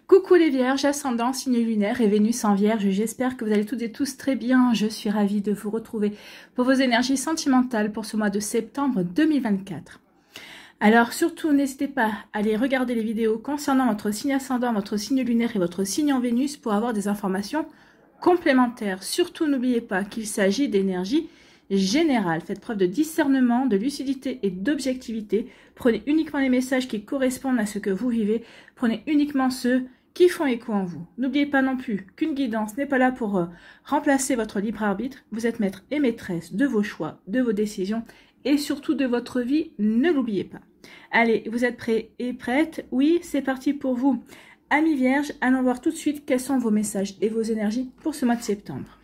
Coucou les vierges, ascendant, signe lunaire et Vénus en vierge, j'espère que vous allez toutes et tous très bien. Je suis ravie de vous retrouver pour vos énergies sentimentales pour ce mois de septembre 2024. Alors surtout, n'hésitez pas à aller regarder les vidéos concernant votre signe ascendant, votre signe lunaire et votre signe en Vénus pour avoir des informations complémentaires. Surtout, n'oubliez pas qu'il s'agit d'énergie générale. Faites preuve de discernement, de lucidité et d'objectivité. Prenez uniquement les messages qui correspondent à ce que vous vivez. Prenez uniquement ceux qui font écho en vous. N'oubliez pas non plus qu'une guidance n'est pas là pour remplacer votre libre arbitre. Vous êtes maître et maîtresse de vos choix, de vos décisions et surtout de votre vie. Ne l'oubliez pas. Allez, vous êtes prêts et prêtes? Oui, c'est parti pour vous. Amis vierges, allons voir tout de suite quels sont vos messages et vos énergies pour ce mois de septembre.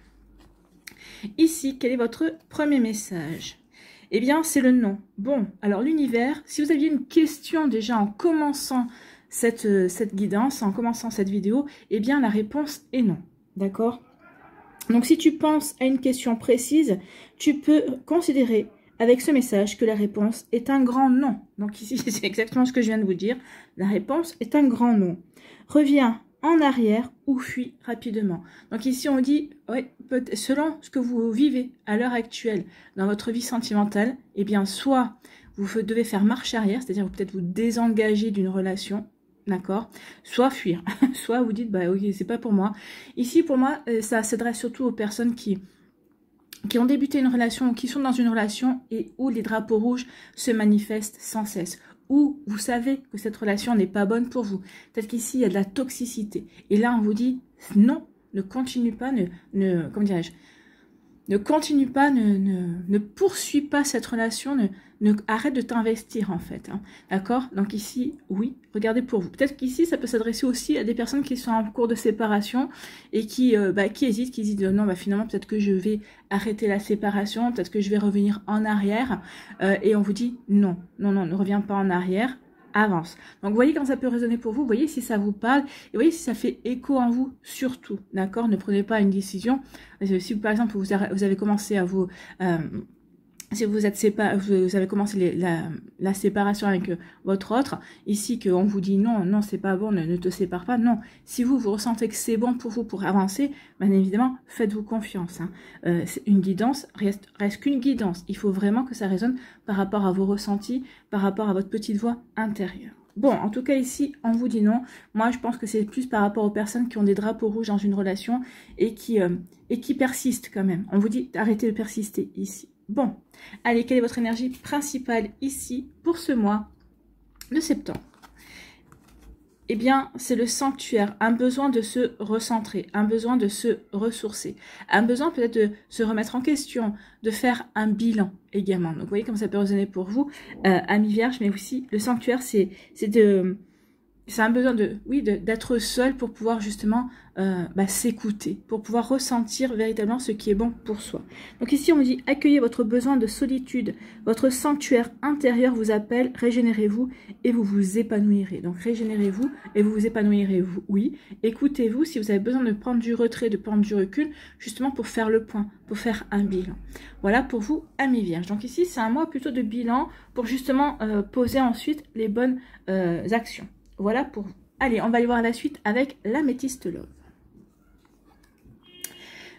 Ici, quel est votre premier message? Eh bien, c'est le non. Bon, alors l'univers, si vous aviez une question déjà en commençant cette guidance, en commençant cette vidéo, eh bien, la réponse est non. D'accord? Donc, si tu penses à une question précise, tu peux considérer avec ce message que la réponse est un grand non. Donc ici, c'est exactement ce que je viens de vous dire. La réponse est un grand non. Reviens en arrière ou fuis rapidement. Donc ici, on dit, ouais, selon ce que vous vivez à l'heure actuelle dans votre vie sentimentale, eh bien, soit vous devez faire marche arrière, c'est-à-dire peut-être vous désengager d'une relation, d'accord, soit fuir, soit vous dites, bah ok, c'est pas pour moi. Ici, pour moi, ça s'adresse surtout aux personnes qui ont débuté une relation ou qui sont dans une relation et où les drapeaux rouges se manifestent sans cesse. Où vous savez que cette relation n'est pas bonne pour vous. Peut-être qu'ici, il y a de la toxicité. Et là, on vous dit, non, ne continue pas, comment dirais-je, ne continue pas, ne poursuis pas cette relation, arrête de t'investir en fait. Hein, d'accord? Donc ici, oui, regardez pour vous. Peut-être qu'ici, ça peut s'adresser aussi à des personnes qui sont en cours de séparation et qui hésitent, qui disent non, finalement, peut-être que je vais arrêter la séparation, peut-être que je vais revenir en arrière. Et on vous dit non, ne reviens pas en arrière. Avance. Donc, vous voyez quand ça peut résonner pour vous, vous voyez si ça vous parle, et vous voyez si ça fait écho en vous, surtout, d'accord? Ne prenez pas une décision. Si, par exemple, vous avez commencé à vous... si vous êtes vous avez commencé la séparation avec votre autre, ici qu'on vous dit non, c'est pas bon, ne te sépare pas, non. Si vous ressentez que c'est bon pour vous pour avancer, bien évidemment, faites-vous confiance. Hein. Une guidance reste qu'une guidance. Il faut vraiment que ça résonne par rapport à vos ressentis, par rapport à votre petite voix intérieure. Bon, en tout cas ici, on vous dit non. Moi, je pense que c'est plus par rapport aux personnes qui ont des drapeaux rouges dans une relation et qui persistent quand même. On vous dit arrêtez de persister ici. Bon, allez, quelle est votre énergie principale ici pour ce mois de septembre? Eh bien, c'est le sanctuaire, un besoin de se recentrer, un besoin de se ressourcer, un besoin peut-être de se remettre en question, de faire un bilan également. Donc, vous voyez comme ça peut résonner pour vous, amis vierges, mais aussi le sanctuaire, c'est un besoin d'être seul pour pouvoir justement s'écouter, pour pouvoir ressentir véritablement ce qui est bon pour soi. Donc ici, on vous dit, accueillez votre besoin de solitude. Votre sanctuaire intérieur vous appelle, régénérez-vous et vous vous épanouirez. Donc régénérez-vous et vous vous épanouirez, oui. Écoutez-vous si vous avez besoin de prendre du retrait, de prendre du recul, justement pour faire le point, pour faire un bilan. Voilà pour vous, amis vierges. Donc ici, c'est un mois plutôt de bilan pour justement poser ensuite les bonnes actions. Voilà pour vous. Allez, on va aller voir la suite avec l'améthyste love.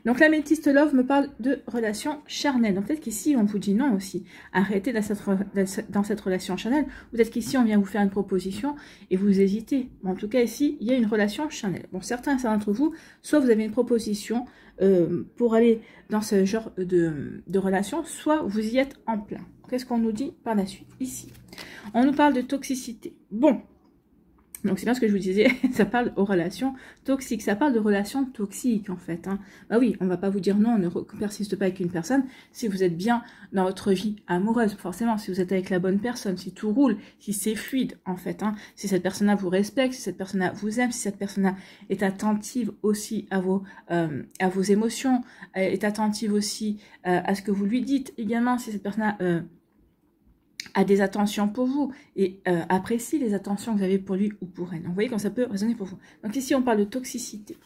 Donc l'améthyste love me parle de relation charnelle. Donc peut-être qu'ici on vous dit non aussi. Arrêtez dans cette relation charnelle. Peut-être qu'ici on vient vous faire une proposition et vous hésitez. Bon, en tout cas ici il y a une relation charnelle. Bon, certains d'entre vous, soit vous avez une proposition pour aller dans ce genre de relation, soit vous y êtes en plein. Qu'est-ce qu'on nous dit par la suite ici? On nous parle de toxicité. Bon. Donc c'est bien ce que je vous disais, ça parle aux relations toxiques, ça parle de relations toxiques en fait. Hein. Bah oui, on va pas vous dire non, ne persiste pas avec une personne si vous êtes bien dans votre vie amoureuse, forcément, si vous êtes avec la bonne personne, si tout roule, si c'est fluide en fait. Hein. Si cette personne-là vous respecte, si cette personne-là vous aime, si cette personne-là est attentive aussi à vos émotions, est attentive aussi à ce que vous lui dites également, si cette personne-là... a des attentions pour vous et apprécie les attentions que vous avez pour lui ou pour elle. Donc, vous voyez comme ça peut résonner pour vous. Donc ici, on parle de toxicité.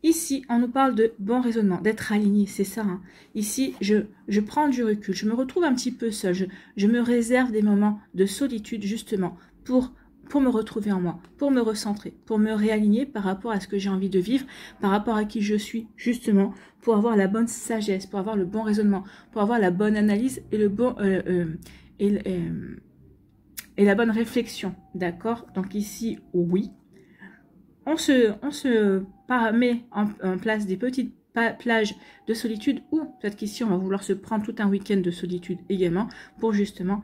Ici, on nous parle de bon raisonnement, d'être aligné, c'est ça. Hein. Ici, je prends du recul, je me retrouve un petit peu seule, je me réserve des moments de solitude justement pour pour me retrouver en moi, pour me recentrer, pour me réaligner par rapport à ce que j'ai envie de vivre, par rapport à qui je suis, justement, pour avoir la bonne sagesse, pour avoir le bon raisonnement, pour avoir la bonne analyse et le bon et la bonne réflexion, d'accord? Donc ici, oui, on se met en place des petites plages de solitude, ou peut-être qu'ici on va vouloir se prendre tout un week-end de solitude également pour justement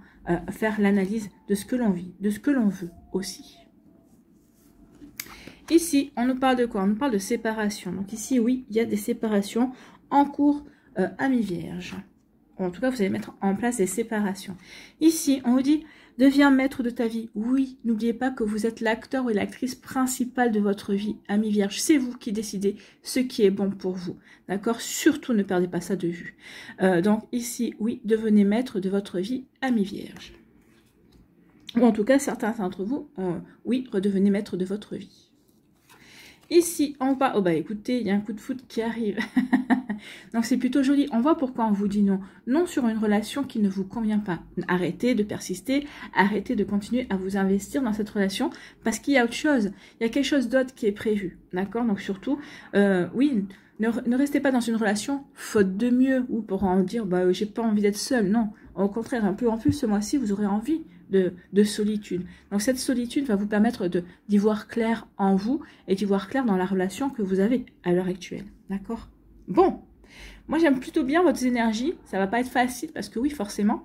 faire l'analyse de ce que l'on vit, de ce que l'on veut aussi. Ici, on nous parle de quoi? On nous parle de séparation. Donc ici, oui, il y a des séparations en cours à mi-vierge. En tout cas, vous allez mettre en place des séparations. Ici, on vous dit, deviens maître de ta vie. Oui, n'oubliez pas que vous êtes l'acteur ou l'actrice principale de votre vie à mi-vierge. C'est vous qui décidez ce qui est bon pour vous. D'accord? Surtout, ne perdez pas ça de vue. Donc ici, oui, devenez maître de votre vie à mi-vierge. Ou en tout cas, certains d'entre vous, oui, redevenez maître de votre vie. Ici, on va... Oh bah écoutez, il y a un coup de foudre qui arrive. Donc c'est plutôt joli. On voit pourquoi on vous dit non. Non sur une relation qui ne vous convient pas. Arrêtez de persister, arrêtez de continuer à vous investir dans cette relation parce qu'il y a autre chose. Il y a quelque chose d'autre qui est prévu. D'accord? Donc surtout, oui, ne restez pas dans une relation faute de mieux ou pour en dire bah j'ai pas envie d'être seule. Non, au contraire, en plus ce mois-ci, vous aurez envie de solitude. Donc cette solitude va vous permettre d'y voir clair en vous et d'y voir clair dans la relation que vous avez à l'heure actuelle. D'accord? Bon, moi j'aime plutôt bien votre énergie. Ça va pas être facile parce que oui, forcément,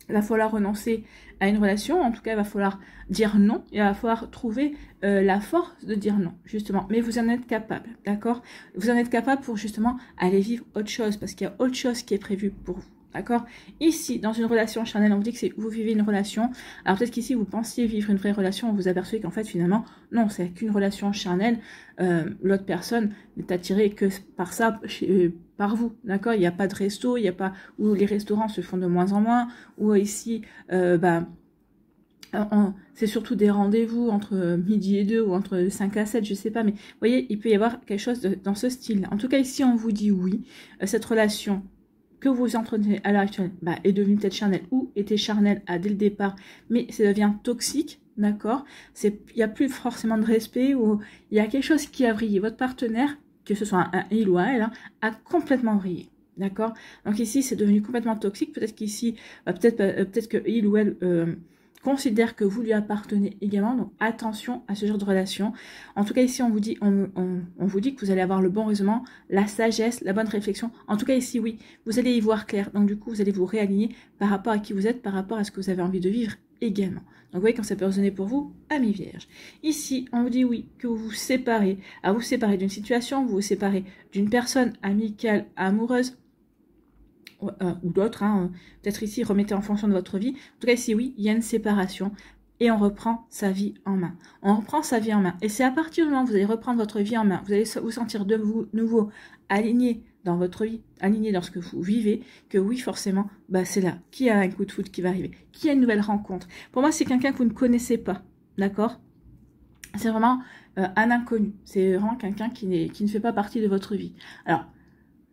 il va falloir renoncer à une relation. En tout cas, il va falloir dire non. Il va falloir trouver la force de dire non, justement. Mais vous en êtes capable, d'accord? Vous en êtes capable pour justement aller vivre autre chose parce qu'il y a autre chose qui est prévue pour vous. D'accord? Ici, dans une relation charnelle, on vous dit que vous vivez une relation. Alors peut-être qu'ici, vous pensiez vivre une vraie relation, on vous apercevez qu'en fait, finalement, non, c'est qu'une relation charnelle. L'autre personne n'est attirée que par ça, par vous. D'accord? Il n'y a pas de resto, il n'y a pas... Où les restaurants se font de moins en moins. Ou ici, c'est surtout des rendez-vous entre midi et 2 ou entre 5 à 7, je sais pas. Mais vous voyez, il peut y avoir quelque chose dans ce style. En tout cas, ici, on vous dit oui. Cette relation que vous entretenez à l'heure actuelle est devenu peut-être charnel ou était charnel dès le départ, mais ça devient toxique, d'accord? Il n'y a plus forcément de respect ou il y a quelque chose qui a vrillé. Votre partenaire, que ce soit un il ou un elle, a complètement vrillé, d'accord? Donc ici, c'est devenu complètement toxique. Peut-être qu'ici, peut-être que il ou elle considère que vous lui appartenez également, donc attention à ce genre de relation. En tout cas ici on vous dit que vous allez avoir le bon raisonnement, la sagesse, la bonne réflexion. En tout cas ici oui, vous allez y voir clair, donc du coup vous allez vous réaligner par rapport à qui vous êtes, par rapport à ce que vous avez envie de vivre également. Donc vous voyez quand ça peut résonner pour vous, amis vierges. Ici on vous dit oui, que vous vous séparez, à vous séparer d'une situation, vous vous séparez d'une personne amicale, amoureuse, ou d'autres, hein. Peut-être ici, remettez en fonction de votre vie. En tout cas, ici, oui, il y a une séparation et on reprend sa vie en main. On reprend sa vie en main. Et c'est à partir du moment où vous allez reprendre votre vie en main, vous allez vous sentir de nouveau aligné dans votre vie, aligné dans ce que vous vivez, que oui, forcément, c'est là. Qui a un coup de foudre qui va arriver? Qui a une nouvelle rencontre? Pour moi, c'est quelqu'un que vous ne connaissez pas, d'accord? C'est vraiment un inconnu. C'est vraiment quelqu'un qui ne fait pas partie de votre vie. Alors,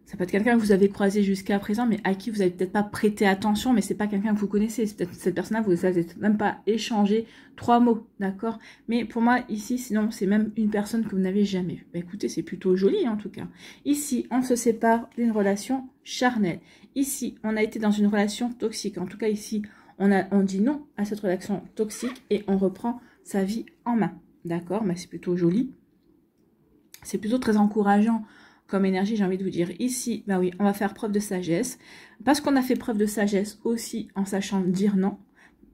ça peut être quelqu'un que vous avez croisé jusqu'à présent, mais à qui vous n'avez peut-être pas prêté attention, mais c'est pas quelqu'un que vous connaissez. Peut-être cette personne-là, vous n'avez même pas échangé 3 mots, d'accord? Mais pour moi, ici, sinon, c'est même une personne que vous n'avez jamais vue. Écoutez, c'est plutôt joli, en tout cas. Ici, on se sépare d'une relation charnelle. Ici, on a été dans une relation toxique. En tout cas, ici, on dit non à cette relation toxique et on reprend sa vie en main, d'accord? Mais c'est plutôt joli. C'est plutôt très encourageant comme énergie, j'ai envie de vous dire. Ici, oui, on va faire preuve de sagesse. Parce qu'on a fait preuve de sagesse aussi en sachant dire non,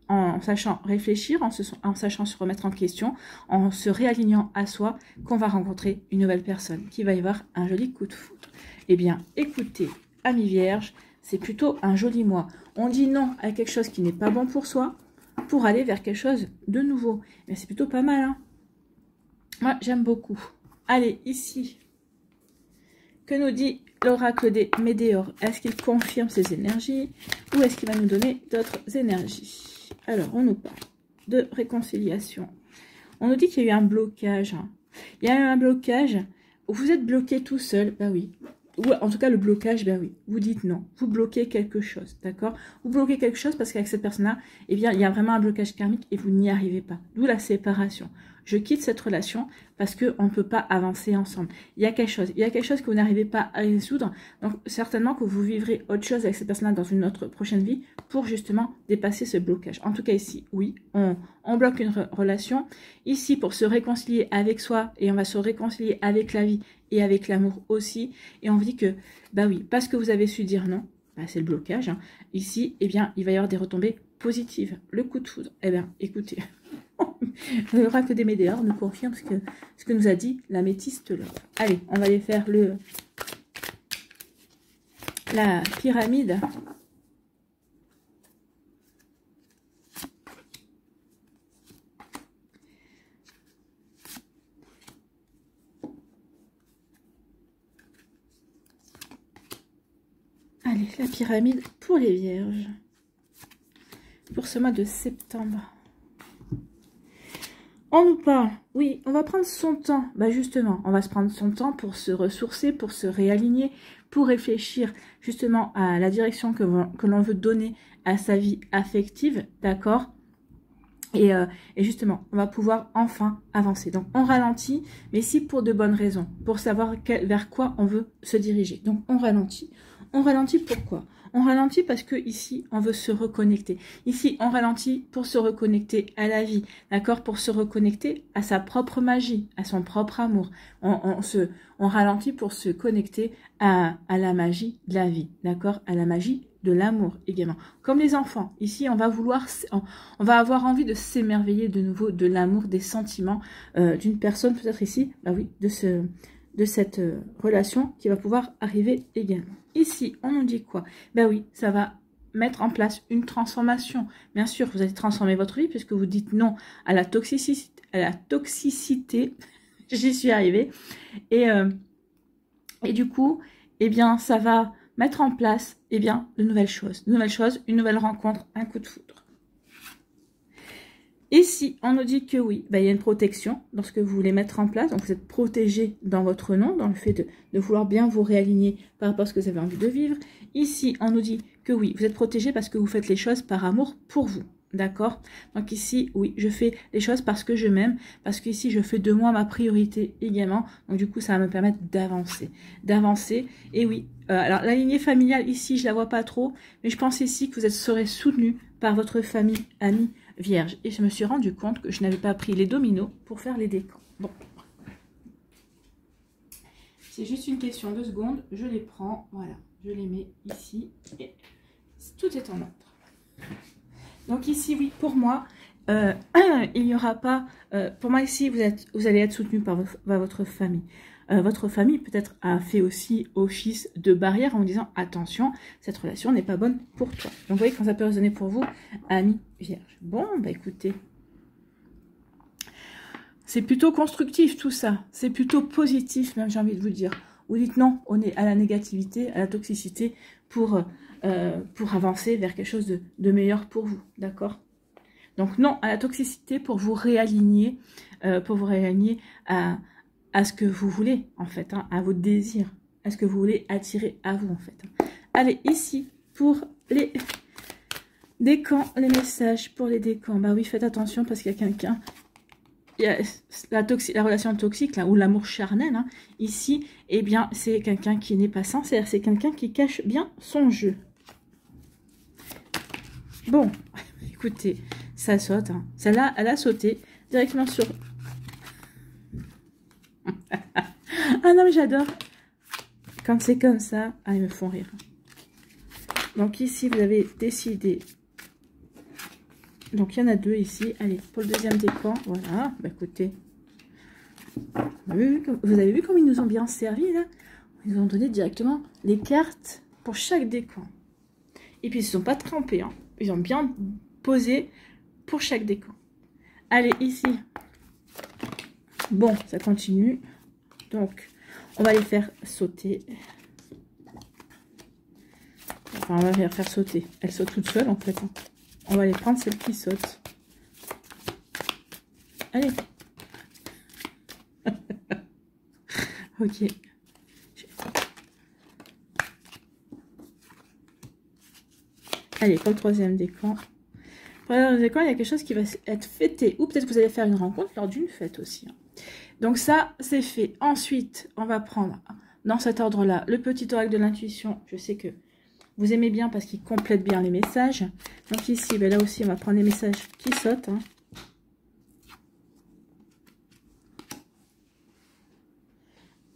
en sachant réfléchir, en sachant se remettre en question, en se réalignant à soi, qu'on va rencontrer une nouvelle personne, qui va y avoir un joli coup de foudre. Eh bien, écoutez, amis vierges, c'est plutôt un joli mois. On dit non à quelque chose qui n'est pas bon pour soi, pour aller vers quelque chose de nouveau. Mais c'est plutôt pas mal, hein. Moi, j'aime beaucoup. Allez, ici... Que nous dit l'oracle des Médéores? Est-ce qu'il confirme ses énergies ou est-ce qu'il va nous donner d'autres énergies? Alors, on nous parle de réconciliation. On nous dit qu'il y a eu un blocage. Il y a eu un blocage où vous êtes bloqué tout seul. Oui. ou en tout cas le blocage, ben oui, vous dites non, vous bloquez quelque chose, d'accord? Vous bloquez quelque chose parce qu'avec cette personne-là, eh bien, il y a vraiment un blocage karmique et vous n'y arrivez pas. D'où la séparation. Je quitte cette relation parce qu'on ne peut pas avancer ensemble. Il y a quelque chose que vous n'arrivez pas à résoudre. Donc, certainement que vous vivrez autre chose avec cette personne-là dans une autre prochaine vie pour justement dépasser ce blocage. En tout cas, ici, oui, on bloque une relation. Ici, pour se réconcilier avec soi et on va se réconcilier avec la vie et avec l'amour aussi. Et on vous dit que, bah oui, parce que vous avez su dire non, bah c'est le blocage. Hein. Ici, eh bien, il va y avoir des retombées positives. Le coup de foudre, eh bien, écoutez... L'oracle des Médéors nous confirme ce que nous a dit la métiste là. Allez, on va aller faire la pyramide. Allez, la pyramide pour les vierges. Pour ce mois de septembre. On nous parle, oui, on va prendre son temps. Bah justement, on va se prendre son temps pour se ressourcer, pour se réaligner, pour réfléchir justement à la direction que l'on veut donner à sa vie affective, d'accord ? Et justement, on va pouvoir enfin avancer. Donc, on ralentit, mais si pour de bonnes raisons, pour savoir vers quoi on veut se diriger. Donc, on ralentit. On ralentit pourquoi ? On ralentit parce que ici, on veut se reconnecter. Ici, on ralentit pour se reconnecter à la vie, d'accord ? Pour se reconnecter à sa propre magie, à son propre amour. On ralentit pour se connecter à la magie de la vie, d'accord ? À la magie de l'amour également. Comme les enfants, ici, on va avoir envie de s'émerveiller de nouveau de l'amour, des sentiments d'une personne, peut-être ici, bah oui, de cette relation qui va pouvoir arriver également. Ici, on nous dit quoi? Ben oui, ça va mettre en place une transformation. Bien sûr, vous allez transformer votre vie puisque vous dites non à la toxicité. J'y suis arrivée. Et du coup, eh bien, ça va mettre en place, eh bien, de nouvelles choses. De nouvelles choses, une nouvelle rencontre, un coup de foudre. Ici, on nous dit que oui, bah, il y a une protection dans ce que vous voulez mettre en place. Donc, vous êtes protégé dans votre nom, dans le fait de vouloir bien vous réaligner par rapport à ce que vous avez envie de vivre. Ici, on nous dit que oui, vous êtes protégé parce que vous faites les choses par amour pour vous. D'accord? Donc ici, oui, je fais les choses parce que je m'aime, parce qu'ici, je fais de moi ma priorité également. Donc du coup, ça va me permettre d'avancer. D'avancer. Et oui, alors la lignée familiale, ici, je la vois pas trop, mais je pense ici que vous serez soutenu par votre famille, amis, vierge. Et je me suis rendu compte que je n'avais pas pris les dominos pour faire les décans. Bon. C'est juste une question de secondes. Je les prends. Voilà. Je les mets ici. Et tout est en ordre. Donc ici, oui, pour moi, il n'y aura pas... pour moi, ici, vous allez être soutenu par votre famille. Votre famille peut-être a fait aussi office de barrière en vous disant attention, cette relation n'est pas bonne pour toi. Donc vous voyez quand ça peut résonner pour vous, amis vierge. Bon, bah écoutez, c'est plutôt constructif tout ça, c'est plutôt positif même j'ai envie de vous dire. Vous dites non, on est à la négativité, à la toxicité pour avancer vers quelque chose de meilleur pour vous, d'accord? Donc non à la toxicité pour vous réaligner à ce que vous voulez, en fait, hein, à vos désirs, à ce que vous voulez attirer à vous, en fait. Allez, ici, pour les décans, les messages pour les décans. Bah oui, faites attention parce qu'il y a quelqu'un, il y a la relation toxique, là, ou l'amour charnel, hein, ici, eh bien, c'est quelqu'un qui n'est pas sincère, c'est quelqu'un qui cache bien son jeu. Bon, écoutez, ça saute, hein. Celle-là, elle a sauté directement sur... Ah non mais j'adore quand c'est comme ça. Ah ils me font rire. Donc ici vous avez décidé. Donc il y en a deux ici. Allez pour le deuxième décan. Voilà. Bah écoutez. Vous avez vu comme ils nous ont bien servi là. Ils nous ont donné directement les cartes pour chaque décan. Et puis ils ne sont pas trompés. Hein. Ils ont bien posé pour chaque décan. Allez ici. Bon ça continue. Donc, on va les faire sauter. Enfin, on va les faire sauter. Elles sautent toutes seules, en fait. On va les prendre, celles qui sautent. Allez. Ok. Allez, pour le troisième décan. Pour le troisième décan, il y a quelque chose qui va être fêté. Ou peut-être que vous allez faire une rencontre lors d'une fête aussi. Donc ça, c'est fait. Ensuite, on va prendre, dans cet ordre-là, le petit oracle de l'intuition. Je sais que vous aimez bien parce qu'il complète bien les messages. Donc ici, ben là aussi, on va prendre les messages qui sautent. Hein.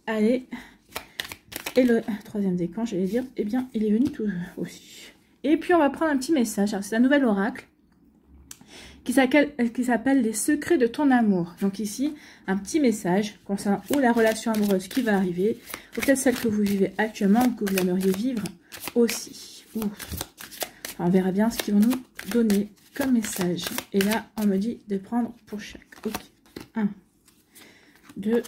Allez. Et le troisième décan, j'allais dire, eh bien, il est venu tout aussi. Et puis, on va prendre un petit message. C'est un nouvel oracle qui s'appelle les secrets de ton amour. Donc ici, un petit message concernant ou la relation amoureuse qui va arriver, ou peut-être celle que vous vivez actuellement, ou que vous aimeriez vivre aussi. Enfin, on verra bien ce qu'ils vont nous donner comme message. Et là, on me dit de prendre pour chaque. Ok. 1, 2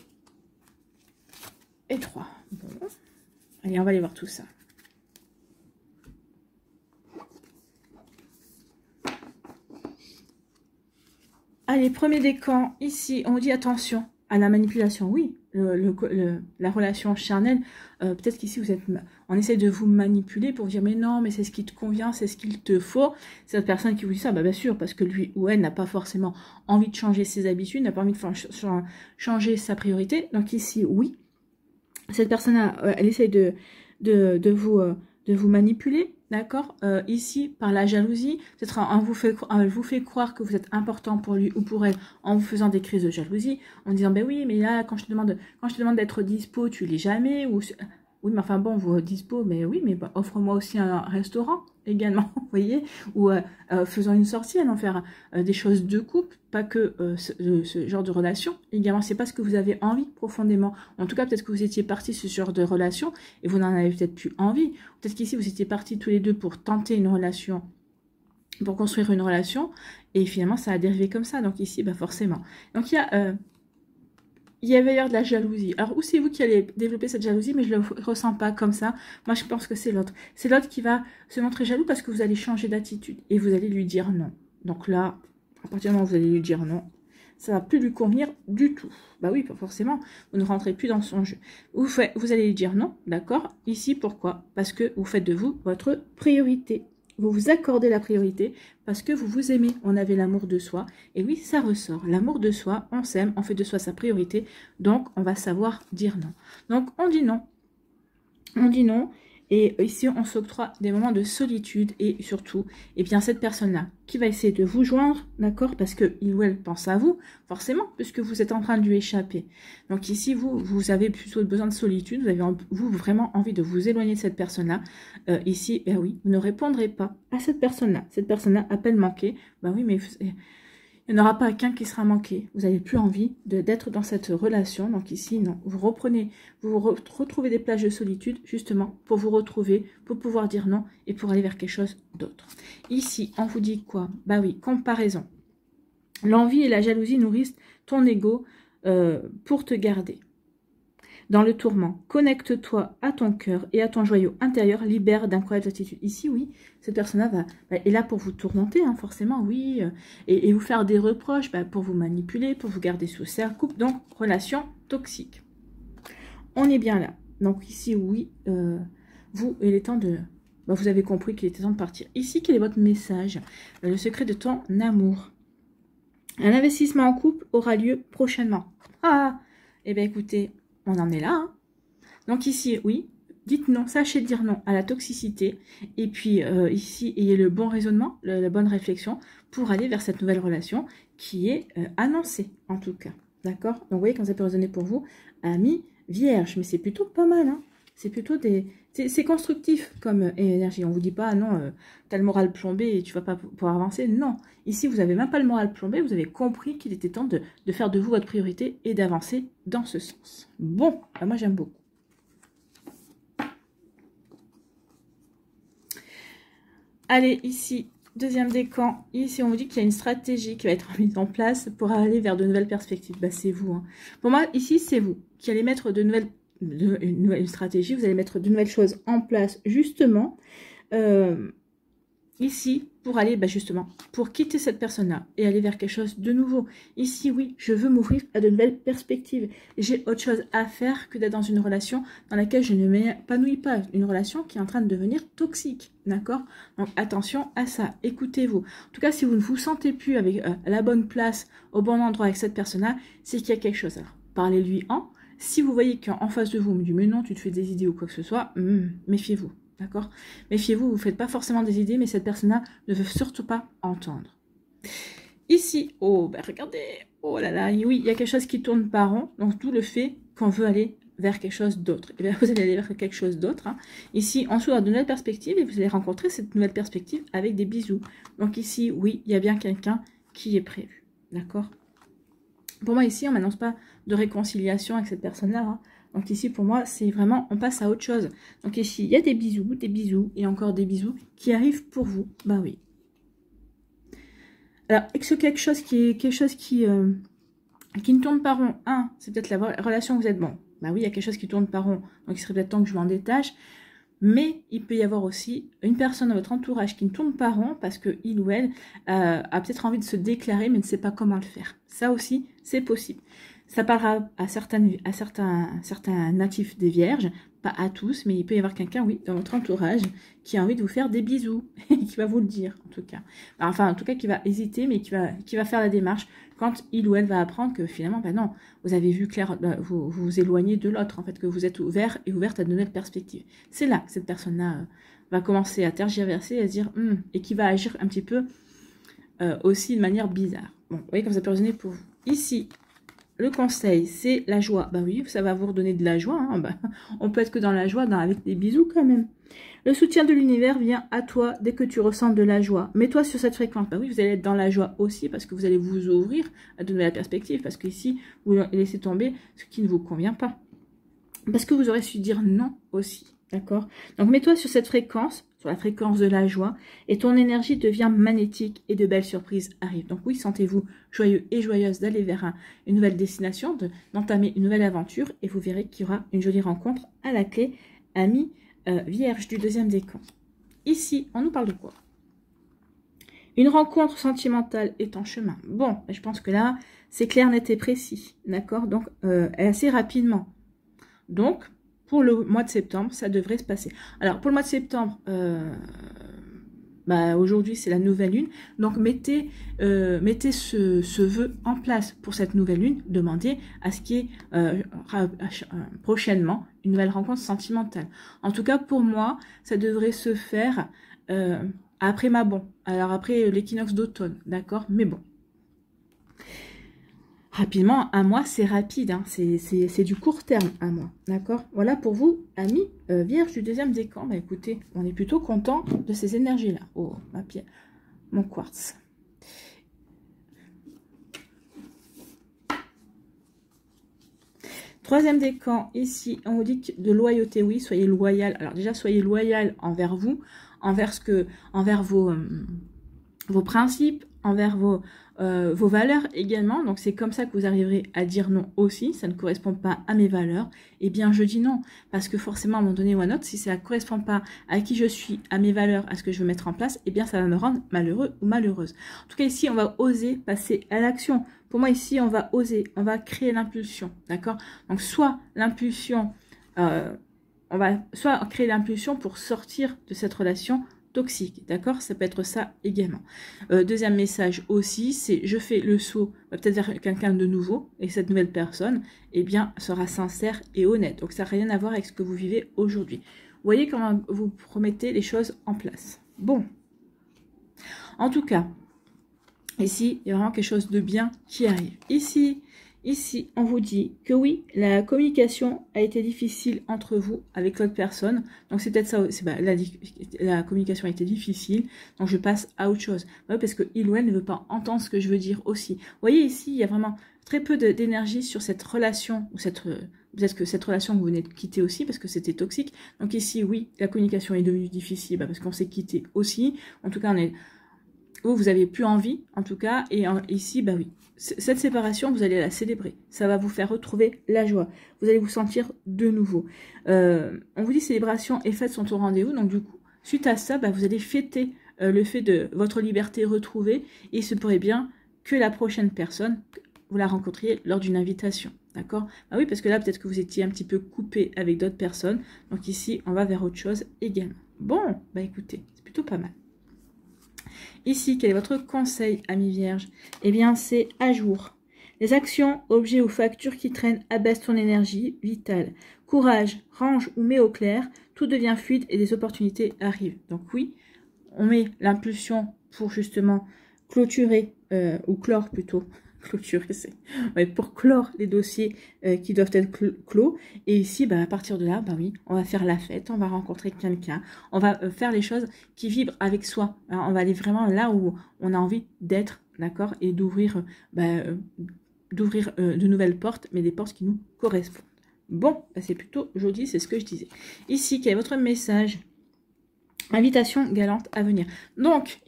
et 3. Bon. Allez, on va aller voir tout ça. Allez, premier décan, ici, on dit attention à la manipulation. Oui, la relation charnelle, peut-être qu'ici, on essaie de vous manipuler pour dire, mais non, mais c'est ce qui te convient, c'est ce qu'il te faut. C'est cette personne qui vous dit ça, bah, bien sûr, parce que lui ou elle n'a pas forcément envie de changer ses habitudes, n'a pas envie de changer sa priorité. Donc ici, oui, cette personne-là, elle essaie de vous manipuler. D'accord, ici, par la jalousie, peut-être elle vous fait croire que vous êtes important pour lui ou pour elle en vous faisant des crises de jalousie, en disant, ben oui, mais là, quand je te demande d'être dispo, tu l'es jamais, ou oui, mais enfin bon, vous dispo, mais oui, mais bah, offre-moi aussi un restaurant également, vous voyez, ou faisons une sortie, allons faire des choses de couple, pas que ce genre de relation. Également, c'est pas ce que vous avez envie profondément. En tout cas, peut-être que vous étiez partis sur ce genre de relation et vous n'en avez peut-être plus envie. Peut-être qu'ici, vous étiez partis tous les deux pour tenter une relation, pour construire une relation, et finalement, ça a dérivé comme ça. Donc ici, bah forcément. Donc il va y avoir de la jalousie. Alors, ou c'est vous qui allez développer cette jalousie, mais je ne le ressens pas comme ça. Moi, je pense que c'est l'autre. C'est l'autre qui va se montrer jaloux parce que vous allez changer d'attitude et vous allez lui dire non. Donc là, à partir du moment où vous allez lui dire non, ça ne va plus lui convenir du tout. Bah oui, pas forcément. Vous ne rentrez plus dans son jeu. Vous allez lui dire non, d'accord? Ici, pourquoi? Parce que vous faites de vous votre priorité. Vous vous accordez la priorité parce que vous vous aimez. On avait l'amour de soi. Et oui, ça ressort. L'amour de soi, on s'aime, on fait de soi sa priorité. Donc, on va savoir dire non. Donc, on dit non. On dit non. Et ici, on s'octroie des moments de solitude. Et surtout, eh bien, cette personne-là qui va essayer de vous joindre, d'accord, parce qu'il ou elle pense à vous, forcément, puisque vous êtes en train de lui échapper. Donc ici, vous avez plutôt besoin de solitude. Vous avez vraiment envie de vous éloigner de cette personne-là. Ici, ben oui, vous ne répondrez pas à cette personne-là. Cette personne-là, appelle manqué. Ben oui, mais il n'y en aura pas qu'un qui sera manqué. Vous n'avez plus envie d'être dans cette relation. Donc ici, non. Vous retrouvez des plages de solitude, justement, pour vous retrouver, pour pouvoir dire non et pour aller vers quelque chose d'autre. Ici, on vous dit quoi? Bah oui, comparaison. L'envie et la jalousie nourrissent ton ego pour te garder. Dans le tourment, connecte-toi à ton cœur et à ton joyau intérieur, libère d'incroyables attitudes. Ici, oui, cette personne-là est là pour vous tourmenter, hein, forcément, oui, et vous faire des reproches pour vous manipuler, pour vous garder sous serre, couple, donc relation toxique. On est bien là. Donc ici, oui, il est temps de... vous avez compris qu'il était temps de partir. Ici, quel est votre message? Le secret de ton amour. Un investissement en couple aura lieu prochainement. Ah, eh bien écoutez... On en est là. Hein. Donc ici, oui, dites non, sachez dire non à la toxicité. Et puis ici, ayez le bon raisonnement, la bonne réflexion pour aller vers cette nouvelle relation qui est annoncée, en tout cas. D'accord? Donc vous voyez comme ça peut résonner pour vous. Amis vierge, mais c'est plutôt pas mal. Hein. C'est plutôt des... C'est constructif comme énergie. On ne vous dit pas, non, tu as le moral plombé et tu vas pas pouvoir avancer. Non. Ici, vous n'avez même pas le moral plombé. Vous avez compris qu'il était temps de faire de vous votre priorité et d'avancer dans ce sens. Bon, moi j'aime beaucoup. Allez, ici, deuxième décan. Ici, on vous dit qu'il y a une stratégie qui va être mise en place pour aller vers de nouvelles perspectives. Bah, c'est vous. Hein. Pour moi, ici, c'est vous qui allez mettre une stratégie, vous allez mettre de nouvelles choses en place, justement. Ici, pour aller, justement, pour quitter cette personne-là et aller vers quelque chose de nouveau. Ici, oui, je veux m'ouvrir à de nouvelles perspectives. J'ai autre chose à faire que d'être dans une relation dans laquelle je ne m'épanouis pas. Une relation qui est en train de devenir toxique, d'accord? Donc, attention à ça, écoutez-vous. En tout cas, si vous ne vous sentez plus avec à la bonne place, au bon endroit avec cette personne-là, c'est qu'il y a quelque chose. Alors, parlez-lui en. Si vous voyez qu'en face de vous, on me dit, mais non, tu te fais des idées ou quoi que ce soit, méfiez-vous. D'accord? Méfiez-vous, vous ne faites pas forcément des idées, mais cette personne-là ne veut surtout pas entendre. Ici, oh, regardez, oh là là, oui, il y a quelque chose qui tourne par rond, donc tout le fait qu'on veut aller vers quelque chose d'autre. Et bien, vous allez aller vers quelque chose d'autre. Hein. Ici, on s'ouvre de nouvelles perspectives et vous allez rencontrer cette nouvelle perspective avec des bisous. Donc ici, oui, il y a bien quelqu'un qui est prévu. D'accord? Pour moi, ici, on ne m'annonce pas de réconciliation avec cette personne-là. Hein. Donc ici, pour moi, c'est vraiment, on passe à autre chose. Donc ici, il y a des bisous et encore des bisous qui arrivent pour vous. Bah oui. Alors, est-ce que quelque chose qui ne tourne pas rond? C'est peut-être la relation que vous êtes bon. Bah oui, il y a quelque chose qui tourne pas rond. Donc il serait peut-être temps que je m'en détache. Mais il peut y avoir aussi une personne dans votre entourage qui ne tourne pas rond parce que il ou elle a peut-être envie de se déclarer mais ne sait pas comment le faire. Ça aussi, c'est possible. Ça parlera à certains natifs des Vierges, pas à tous, mais il peut y avoir quelqu'un, oui, dans votre entourage qui a envie de vous faire des bisous et qui va vous le dire, en tout cas. Enfin, en tout cas, qui va hésiter, mais qui va faire la démarche quand il ou elle va apprendre que finalement, non, vous avez vu clair, vous vous éloignez de l'autre, en fait, que vous êtes ouvert et ouverte à de nouvelles perspectives. C'est là que cette personne-là va commencer à tergiverser et à se dire, et qui va agir un petit peu aussi de manière bizarre. Bon, vous voyez comme ça peut résonner pour vous. Ici, le conseil, c'est la joie. Bah oui, ça va vous redonner de la joie. Hein. On peut être que dans la joie, avec des bisous quand même. Le soutien de l'univers vient à toi dès que tu ressens de la joie. Mets-toi sur cette fréquence. Bah oui, vous allez être dans la joie aussi parce que vous allez vous ouvrir à de nouvelles perspectives. Parce qu'ici, vous laissez tomber ce qui ne vous convient pas. Parce que vous aurez su dire non aussi. D'accord? Donc, mets-toi sur cette fréquence, sur la fréquence de la joie, et ton énergie devient magnétique et de belles surprises arrivent. Donc oui, sentez-vous joyeux et joyeuse d'aller vers une nouvelle destination, d'entamer une nouvelle aventure, et vous verrez qu'il y aura une jolie rencontre à la clé, amis vierge du deuxième décan. Ici, on nous parle de quoi? Une rencontre sentimentale est en chemin. Bon, je pense que là, c'est clair, net et précis. D'accord? Donc, assez rapidement. Donc, pour le mois de septembre, ça devrait se passer. Alors, pour le mois de septembre, aujourd'hui, c'est la nouvelle lune. Donc, mettez ce vœu en place pour cette nouvelle lune. Demandez à ce qu'il y ait prochainement une nouvelle rencontre sentimentale. En tout cas, pour moi, ça devrait se faire après Mabon. Alors, après l'équinoxe d'automne, d'accord? Mais bon. Rapidement, un mois, c'est rapide, hein. C'est du court terme, un mois, d'accord? Voilà pour vous, amis vierge du deuxième décan. Bah écoutez, on est plutôt content de ces énergies-là. Oh, ma pierre, mon quartz. Troisième décan, ici, on vous dit de loyauté, oui, soyez loyal. Alors déjà, soyez loyal envers vous, envers vos principes, envers vos valeurs également. Donc c'est comme ça que vous arriverez à dire non aussi. Ça ne correspond pas à mes valeurs. Eh bien je dis non. Parce que forcément à un moment donné ou à un autre, si ça ne correspond pas à qui je suis, à mes valeurs, à ce que je veux mettre en place, eh bien ça va me rendre malheureux ou malheureuse. En tout cas ici on va oser passer à l'action. Pour moi ici on va oser, on va créer l'impulsion. D'accord? Donc soit l'impulsion, on va soit créer l'impulsion pour sortir de cette relation toxique, d'accord? Ça peut être ça également. Deuxième message aussi, c'est je fais le saut peut-être vers quelqu'un de nouveau et cette nouvelle personne, eh bien, sera sincère et honnête. Donc, ça n'a rien à voir avec ce que vous vivez aujourd'hui. Vous voyez comment vous promettez les choses en place. Bon. En tout cas, ici, il y a vraiment quelque chose de bien qui arrive. Ici, on vous dit que oui, la communication a été difficile entre vous avec l'autre personne. Donc, c'est peut-être ça aussi. La communication a été difficile. Donc, je passe à autre chose. Ouais, parce que il ou elle ne veut pas entendre ce que je veux dire aussi. Vous voyez, ici, il y a vraiment très peu d'énergie sur cette relation. Ou peut-être que cette relation que vous venez de quitter aussi parce que c'était toxique. Donc, ici, oui, la communication est devenue difficile parce qu'on s'est quitté aussi. En tout cas, vous avez plus envie, en tout cas. Et ici, oui. Cette séparation, vous allez la célébrer. Ça va vous faire retrouver la joie. Vous allez vous sentir de nouveau. On vous dit célébration et fêtes sont au rendez-vous. Donc du coup, suite à ça, vous allez fêter le fait de votre liberté retrouvée. Et il se pourrait bien que la prochaine personne, vous la rencontriez lors d'une invitation. D'accord? Ah oui, parce que là, peut-être que vous étiez un petit peu coupé avec d'autres personnes. Donc ici, on va vers autre chose également. Bon, bah écoutez, c'est plutôt pas mal. Ici, quel est votre conseil, amis vierges? Eh bien, c'est à jour. Les actions, objets ou factures qui traînent abaissent ton énergie vitale. Courage, range ou mets au clair, tout devient fluide et des opportunités arrivent. Donc oui, on met l'impulsion pour justement clôturer, ou clore plutôt, clôturer c'est, ouais, pour clore les dossiers qui doivent être clos. Et ici, bah, à partir de là, bah oui, on va faire la fête, on va rencontrer quelqu'un, on va faire les choses qui vibrent avec soi. Hein, on va aller vraiment là où on a envie d'être, d'accord, et d'ouvrir de nouvelles portes, mais des portes qui nous correspondent. Bon, bah, c'est plutôt joli, c'est ce que je disais. Ici, quel est votre message? Invitation galante à venir. Donc,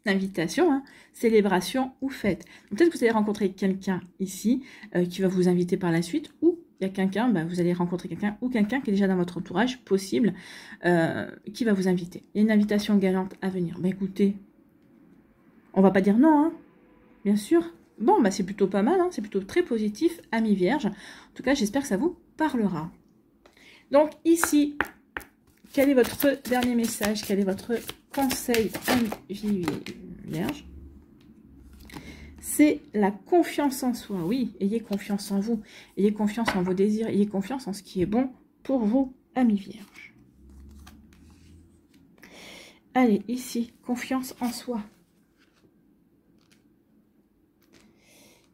invitation, hein, célébration ou fête. Peut-être que vous allez rencontrer quelqu'un ici qui va vous inviter par la suite, ou il y a quelqu'un, bah, vous allez rencontrer quelqu'un, ou quelqu'un qui est déjà dans votre entourage, possible, qui va vous inviter. Il y a une invitation galante à venir. Bah écoutez, on va pas dire non, hein, bien sûr. Bon, bah c'est plutôt pas mal, hein, c'est plutôt très positif, amis vierges. En tout cas, j'espère que ça vous parlera. Donc ici, quel est votre dernier message? Quel est votre conseil, amis vierges? C'est la confiance en soi. Oui, ayez confiance en vous. Ayez confiance en vos désirs. Ayez confiance en ce qui est bon pour vous, amis vierges. Allez, ici, confiance en soi.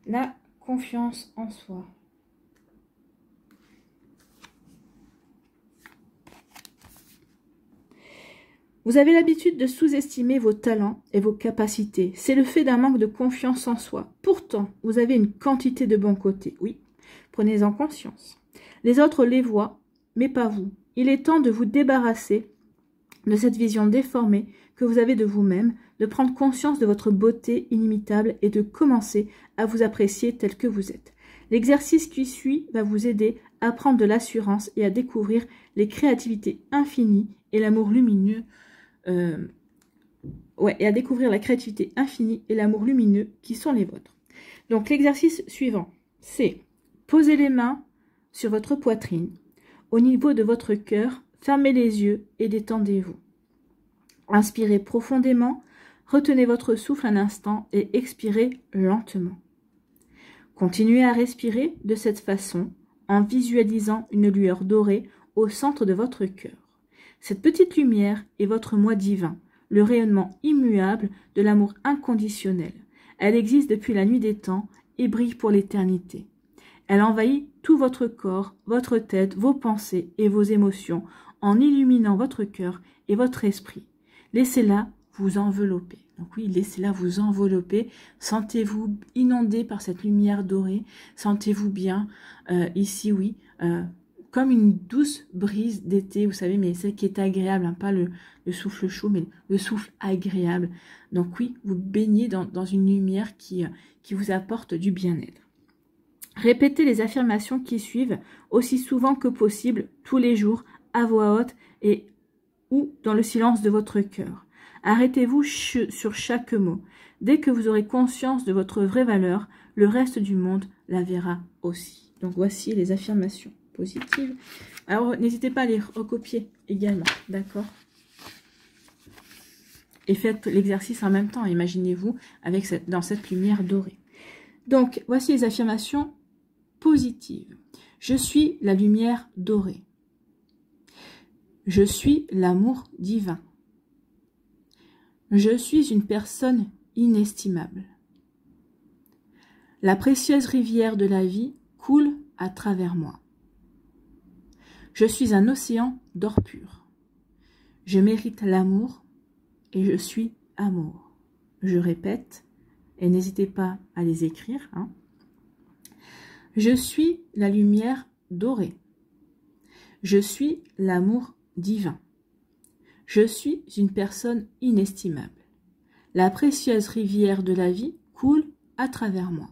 La confiance en soi. Vous avez l'habitude de sous-estimer vos talents et vos capacités. C'est le fait d'un manque de confiance en soi. Pourtant, vous avez une quantité de bons côtés. Oui, prenez-en conscience. Les autres les voient, mais pas vous. Il est temps de vous débarrasser de cette vision déformée que vous avez de vous-même, de prendre conscience de votre beauté inimitable et de commencer à vous apprécier tel que vous êtes. L'exercice qui suit va vous aider à prendre de l'assurance et à découvrir les créativités infinies et l'amour lumineux. Et à découvrir la créativité infinie et l'amour lumineux qui sont les vôtres. Donc l'exercice suivant, c'est poser les mains sur votre poitrine, au niveau de votre cœur, fermez les yeux et détendez-vous. Inspirez profondément, retenez votre souffle un instant et expirez lentement. Continuez à respirer de cette façon en visualisant une lueur dorée au centre de votre cœur. Cette petite lumière est votre moi divin, le rayonnement immuable de l'amour inconditionnel. Elle existe depuis la nuit des temps et brille pour l'éternité. Elle envahit tout votre corps, votre tête, vos pensées et vos émotions en illuminant votre cœur et votre esprit. Laissez-la vous envelopper. Donc oui, laissez-la vous envelopper. Sentez-vous inondé par cette lumière dorée. Sentez-vous bien. Ici, oui, comme une douce brise d'été, vous savez, mais celle qui est agréable, hein, pas le souffle chaud, mais le souffle agréable. Donc oui, vous baignez dans une lumière qui vous apporte du bien-être. Répétez les affirmations qui suivent aussi souvent que possible, tous les jours, à voix haute ou dans le silence de votre cœur. Arrêtez-vous sur chaque mot. Dès que vous aurez conscience de votre vraie valeur, le reste du monde la verra aussi. Donc voici les affirmations positives. Alors n'hésitez pas à les recopier également, d'accord? Et faites l'exercice en même temps, imaginez-vous dans cette lumière dorée. Donc voici les affirmations positives. Je suis la lumière dorée. Je suis l'amour divin. Je suis une personne inestimable. La précieuse rivière de la vie coule à travers moi. Je suis un océan d'or pur. Je mérite l'amour et je suis amour. Je répète, et n'hésitez pas à les écrire. Hein. Je suis la lumière dorée. Je suis l'amour divin. Je suis une personne inestimable. La précieuse rivière de la vie coule à travers moi.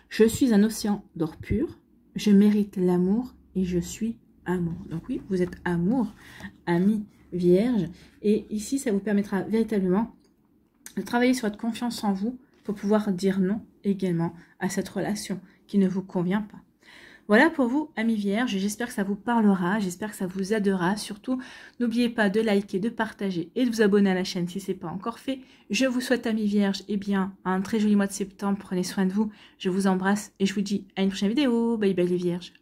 Je suis un océan d'or pur. Je mérite l'amour et je suis amour. Donc oui, vous êtes amour, amis vierges. Et ici, ça vous permettra véritablement de travailler sur votre confiance en vous pour pouvoir dire non également à cette relation qui ne vous convient pas. Voilà pour vous, amis vierges, j'espère que ça vous parlera, j'espère que ça vous aidera. Surtout, n'oubliez pas de liker, de partager et de vous abonner à la chaîne si ce n'est pas encore fait. Je vous souhaite, amis vierges, un très joli mois de septembre. Prenez soin de vous, je vous embrasse et je vous dis à une prochaine vidéo. Bye bye les vierges.